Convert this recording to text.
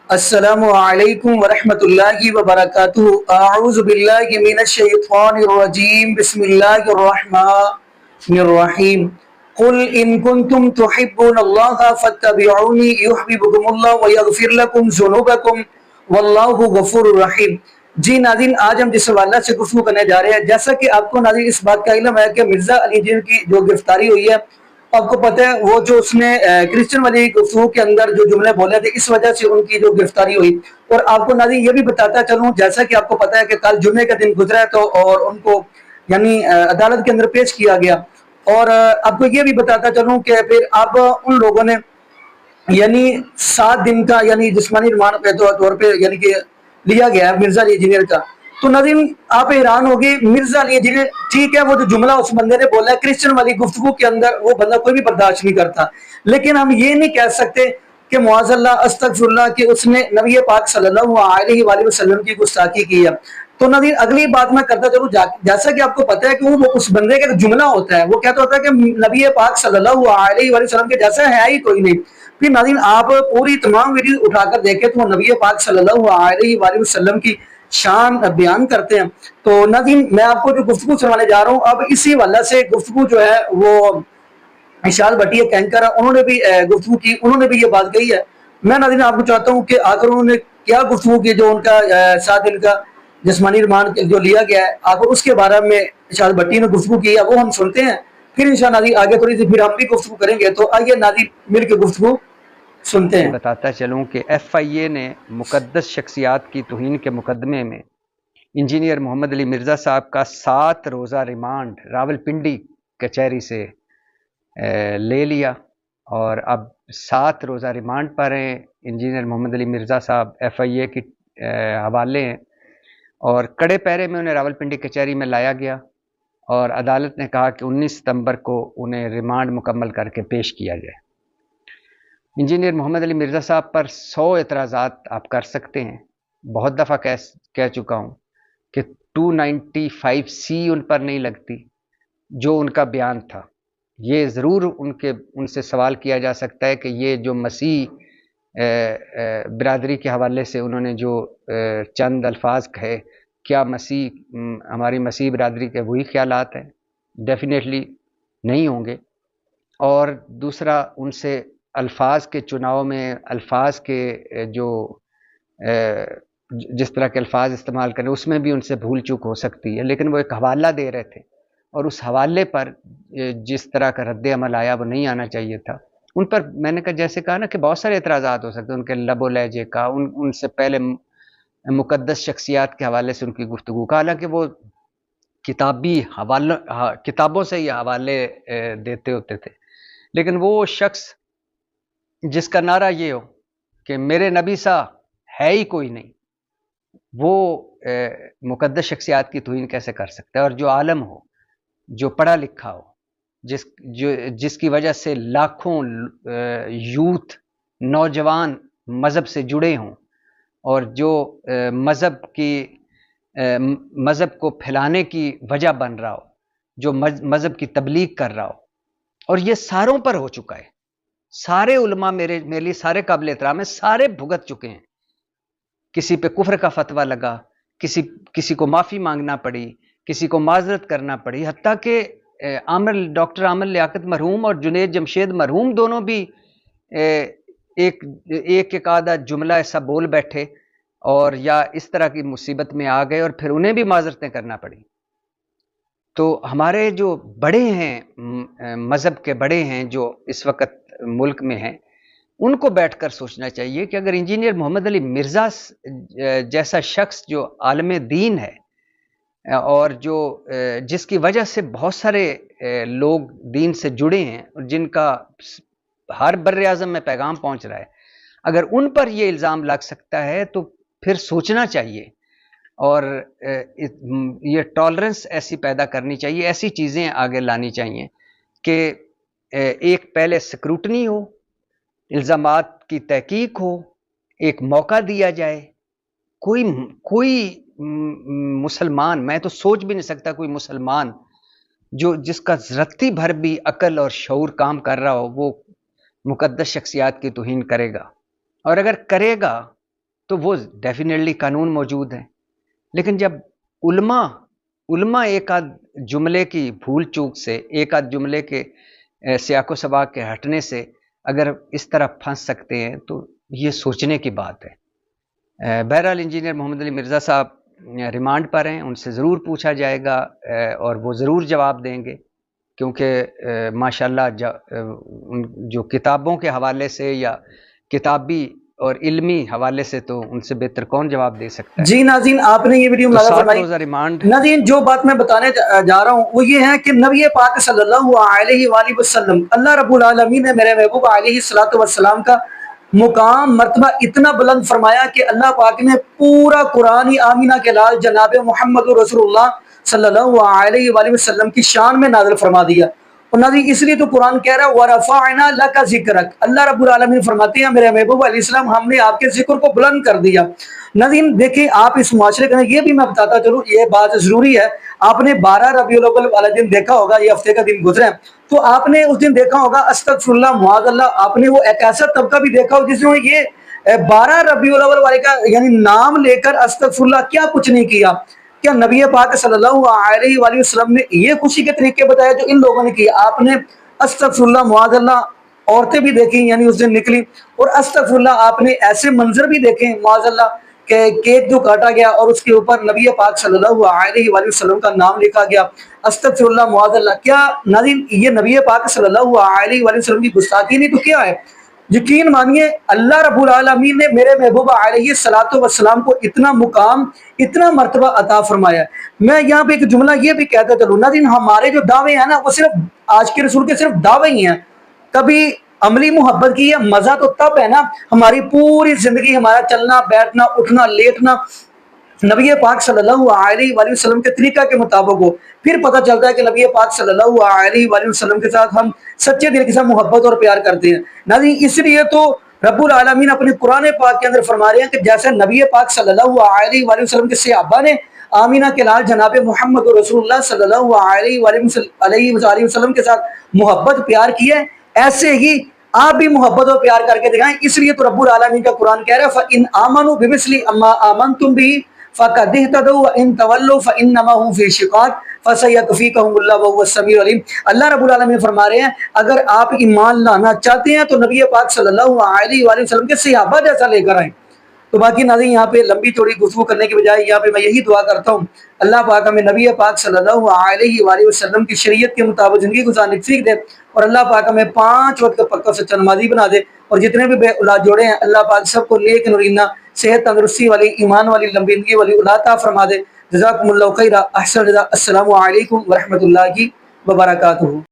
السلام علیکم ورحمۃ اللہ وبرکاتہ۔ اعوذ باللہ من الشیطان الرجیم، بسم اللہ الرحمن الرحیم۔ قل ان کنتم تحبون اللہ فاتبعونی یحببکم اللہ ویغفر لکم ذنوبکم واللہ غفور الرحیم۔ جی ناظرین، آج ہم جس حوالہ سے گفتگو کرنے جا رہے ہیں، جیسا کہ آپ کو ناظرین اس بات کا علم ہے کہ مرزا علی جی کی جو گرفتاری ہوئی ہے، آپ کو پتہ ہے وہ جو اس نے کرسچن والی گفتگو کے اندر جو جملے بولے تھے، اس وجہ سے ان کی جو گرفتاری ہوئی۔ اور آپ کو ناظرین یہ بھی بتاتا چلوں، جیسا کہ آپ کو پتہ ہے کہ کل جمعے کا دن گزرا ہے، تو اور ان کو یعنی عدالت کے اندر پیش کیا گیا۔ اور آپ کو یہ بھی بتاتا چلوں کہ پھر اب ان لوگوں نے یعنی 7 دن کا یعنی جسمانی ریمانڈ پہ طور پہ یعنی کہ لیا گیا ہے مرزا علی انجینئر کا۔ تو ناظرین آپ حیران ہوگی، مرزا علی انجینئر ٹھیک ہے، وہ جو جملہ اس بندے نے بولا ہے کرسچن والی گفتگو کے اندر، وہ بندہ کوئی بھی برداشت نہیں کرتا، لیکن ہم یہ نہیں کہہ سکتے کہ معاذ اللہ استغفر اللہ کہ اس نے نبی پاک صلی اللہ علیہ وآلہ وسلم کی گستاخی کی ہے۔ تو ناظرین اگلی بات میں کرتا چلوں، جیسا کہ آپ کو پتہ ہے کہ وہ اس بندے کا جملہ ہوتا ہے، وہ کہتا ہوتا ہے کہ نبی پاک صلی اللہ علیہ وآلہ وسلم کے جیسا ہے ہی کوئی نہیں۔ پھر ناظرین آپ پوری تمام ویڈیو اٹھا کر دیکھیں تو وہ نبی پاک صلی اللہ علیہ وآلہ وسلم کی شان بیان کرتے ہیں۔ تو ناظرین میں آپ کو جو گفتگو سنوانے جا رہا ہوں، اب اسی حوالے سے گفتگو جو ہے وہ اشال بھٹی ایک اینکر ہے، انہوں نے بھی گفتگو کی، انہوں نے بھی یہ بات کہی ہے۔ میں ناظرین آپ کو چاہتا ہوں کہ آخر انہوں نے کیا گفتگو کی، جو ان کا 7 دن کا جسمانی ریمانڈ جو لیا گیا ہے، آخر اس کے بارے میں اشال بھٹی نے گفتگو کی ہے، وہ ہم سنتے ہیں، پھر انشاءاللہ ناظرین آگے تھوڑی سی پھر ہم بھی گفتگو کریں گے۔ تو آئیے ناظرین مل کے گفتگو سنتے ہیں۔ بتاتا چلوں کہ ایف آئی اے نے مقدس شخصیات کی توہین کے مقدمے میں انجینئر محمد علی مرزا صاحب کا 7 روزہ ریمانڈ راول پنڈی کچہری سے لے لیا، اور اب 7 روزہ ریمانڈ پر ہیں انجینئر محمد علی مرزا صاحب، ایف آئی اے کی حوالے ہیں، اور کڑے پہرے میں انہیں راول پنڈی کچہری میں لایا گیا، اور عدالت نے کہا کہ 19 ستمبر کو انہیں ریمانڈ مکمل کر کے پیش کیا جائے۔ انجینئر محمد علی مرزا صاحب پر 100 اعتراضات آپ کر سکتے ہیں، بہت دفعہ کہہ چکا ہوں کہ 295C ان پر نہیں لگتی جو ان کا بیان تھا۔ یہ ضرور ان سے سوال کیا جا سکتا ہے کہ یہ جو مسیح برادری کے حوالے سے انہوں نے جو چند الفاظ کہے، کیا ہماری مسیح برادری کے وہی خیالات ہیں؟ ڈیفینیٹلی نہیں ہوں گے۔ اور دوسرا، ان سے الفاظ کے چناؤ میں الفاظ کے جو جس طرح کے الفاظ استعمال کریں اس میں بھی ان سے بھول چوک ہو سکتی ہے، لیکن وہ ایک حوالہ دے رہے تھے، اور اس حوالے پر جس طرح کا رد عمل آیا وہ نہیں آنا چاہیے تھا۔ ان پر میں نے جیسے کہا نا کہ بہت سارے اعتراضات ہو سکتے ہیں، ان کے لب و لہجے کا، ان سے پہلے مقدس شخصیات کے حوالے سے ان کی گفتگو کا، حالانکہ وہ کتابوں سے یہ حوالے دیتے ہوتے تھے، لیکن وہ شخص جس کا نعرہ یہ ہو کہ میرے نبی سا ہے ہی کوئی نہیں، وہ مقدس شخصیات کی توہین کیسے کر سکتا ہے؟ اور جو عالم ہو، جو پڑھا لکھا ہو، جس کی وجہ سے لاکھوں یوتھ نوجوان مذہب سے جڑے ہوں، اور جو مذہب کو پھیلانے کی وجہ بن رہا ہو، جو مذہب کی تبلیغ کر رہا ہو، اور یہ ساروں پر ہو چکا ہے۔ سارے علماء میرے لیے سارے قابل احترام ہیں، سارے بھگت چکے ہیں۔ کسی پہ کفر کا فتویٰ لگا، کسی کو معافی مانگنا پڑی، کسی کو معذرت کرنا پڑی، حتیٰ کہ ڈاکٹر عامر لیاقت مرحوم اور جنید جمشید مرحوم دونوں بھی ایک آدھا جملہ ایسا بول بیٹھے اور یا اس طرح کی مصیبت میں آ گئے، اور پھر انہیں بھی معذرتیں کرنا پڑی۔ تو ہمارے جو بڑے ہیں، مذہب کے بڑے ہیں جو اس وقت ملک میں ہیں، ان کو بیٹھ کر سوچنا چاہیے کہ اگر انجینئر محمد علی مرزا جیسا شخص جو عالم دین ہے، اور جس کی وجہ سے بہت سارے لوگ دین سے جڑے ہیں، جن کا ہر بر اعظم میں پیغام پہنچ رہا ہے، اگر ان پر یہ الزام لگ سکتا ہے تو پھر سوچنا چاہیے، اور یہ ٹالرنس ایسی پیدا کرنی چاہیے، ایسی چیزیں آگے لانی چاہیے کہ ایک پہلے سکروٹنی ہو، الزامات کی تحقیق ہو، ایک موقع دیا جائے۔ کوئی مسلمان، میں تو سوچ بھی نہیں سکتا کوئی مسلمان جس کا رتی بھر بھی عقل اور شعور کام کر رہا ہو، وہ مقدس شخصیات کی توہین کرے گا، اور اگر کرے گا تو وہ ڈیفینیٹلی قانون موجود ہیں. لیکن جب علماء ایک آدھ جملے کی بھول چوک سے، ایک آدھ جملے کے سیاق و سباق کے ہٹنے سے اگر اس طرح پھنس سکتے ہیں تو یہ سوچنے کی بات ہے. بہرحال انجینئر محمد علی مرزا صاحب ریمانڈ پر ہیں، ان سے ضرور پوچھا جائے گا اور وہ ضرور جواب دیں گے، کیونکہ ماشاءاللہ جو کتابوں کے حوالے سے یا کتابی اور علمی حوالے سے تو ان سے بہتر کون جواب دے سکتا ہے. جی ناظرین، آپ نے یہ ویڈیو تو ملاحظہ 7 فرمائی. روزہ ریمانڈ. ناظرین، جو بات میں بتانے جا رہا ہوں وہ یہ ہے کہ نبی پاک صلی اللہ علیہ وآلہ وسلم، اللہ رب العالمین نے میرے محبوب علیہ الصلوۃ والسلام کا مقام مرتبہ اتنا بلند فرمایا کہ اللہ پاک نے پورا قرآن آمینہ کے لال جناب محمد رسول اللہ صلی اللہ علیہ وآلہ وسلم کی شان میں نازل فرما دیا. اور ناظرین اس لیے تو قرآن کہہ رہا ہے وَرَفَعْنَا لَكَ ذِكْرَكَ، اللہ رب العالمین فرماتے ہیں میرے محبوب علیہ السلام ہم نے آپ کے ذکر کو بلند کر دیا. ناظرین دیکھیں، آپ اس معاشرے کا یہ بھی میں بتاتا چلوں، یہ بات ضروری ہے. آپ نے 12 ربیع الاول والا دن دیکھا ہوگا، یہ ہفتے کا دن گزرا ہے، تو آپ نے اس دن دیکھا ہوگا استغفر اللہ معاذ اللہ، آپ نے وہ ایک ایسا طبقہ بھی دیکھا ہو جس نے یہ 12 ربیع الاول والے کا یعنی نام لے کر استغفر اللہ کیا کچھ نہیں کیا. کیا نبی پاک صلی اللہ علیہ وآلہ وسلم نے یہ خوشی کے طریقے بتایا جو ان لوگوں نے کیا؟ آپ نے استغفر اللہ معاذ اللہ عورتیں بھی دیکھیں، یعنی اس دن نکلی، اور استغفر اللہ آپ نے ایسے منظر بھی دیکھیں معاذ اللہ کہ کیک جو کاٹا گیا اور اس کے اوپر نبی پاک صلی اللہ علیہ وآلہ وسلم کا نام لکھا گیا، استغفر اللہ معاذ اللہ. کیا ناظرین یہ نبی پاک صلی اللہ علیہ وآلہ وسلم کی گستاخی نہیں تو کیا ہے؟ یقین مانیے اللہ رب العالمین نے میرے محبوب علیہ الصلوۃ والسلام کو اتنا مقام، اتنا مرتبہ عطا فرمایا. میں یہاں پہ ایک جملہ یہ بھی کہتا چلوں ناظرین، ہمارے جو دعوے ہیں نا وہ صرف آج کے رسول کے صرف دعوے ہی ہیں، کبھی عملی محبت کی ہے. مزہ تو تب ہے نا ہماری پوری زندگی، ہمارا چلنا بیٹھنا اٹھنا لیٹنا نبی پاک صلی اللہ علیہ وآلہ وسلم کے طریقہ کے مطابق ہو، پھر پتہ چلتا ہے کہ نبی پاک صلی اللہ علیہ وآلہ وسلم کے ساتھ ہم سچے دل کے ساتھ محبت اور پیار کرتے ہیں. ناظرین اس لیے تو رب العالمین اپنے قرآن پاک کے اندر فرما رہے ہیں کہ جیسے نبی پاک صلی اللہ علیہ وآلہ وسلم کے صحابہ نے آمینہ کے لال جناب محمد رسول اللہ صلی اللہ علیہ وسلم کے ساتھ محبت پیار کیا ہے، ایسے ہی آپ بھی محبت اور پیار کر کے دکھائیں. اس لیے تو رب العالمین کا قرآن کہہ رہا ہے فَإِنْ آمَنُوا بِمِثْلِ مَا آمَنْتُمْ بِهِ فَقَدِ اهْتَدَوْا وَإِنْ تَوَلَّوْا فَإِنَّمَا هُمْ فِي شِقَاقٍ فَسَيَكْفِيكَهُمُ اللَّهُ وَهُوَ السَّمِيعُ الْعَلِيمُ. اللہ رب العالمین فرما رہے ہیں اگر آپ ایمان لانا چاہتے ہیں تو نبی پاک صلی اللہ علیہ وآلہ وسلم کے صحابہ جیسا لے کر آئیں. تو باقی ناظرین یہاں پہ لمبی چوڑی گفتگو کرنے کے بجائے یہاں پہ میں یہی دعا کرتا ہوں اللہ پاک ہمیں نبی پاک صلی اللہ علیہ وآلہ وسلم کی شریعت کے مطابق زندگی گزارنے کی سیکھ دے، اور اللہ پاک ہمیں 5 وقت کا پکا سچا نمازی بنا دے، اور جتنے بھی بے اولاد جوڑے ہیں اللہ پاک سب کو نیک نورینہ صحت تندرستی والی ایمان والی لمبی زندگی والی اولاد عطا فرما دے. جزاکم اللہ خیرا، احسن جزا. السلام علیکم ورحمۃ اللہ وبرکاتہ.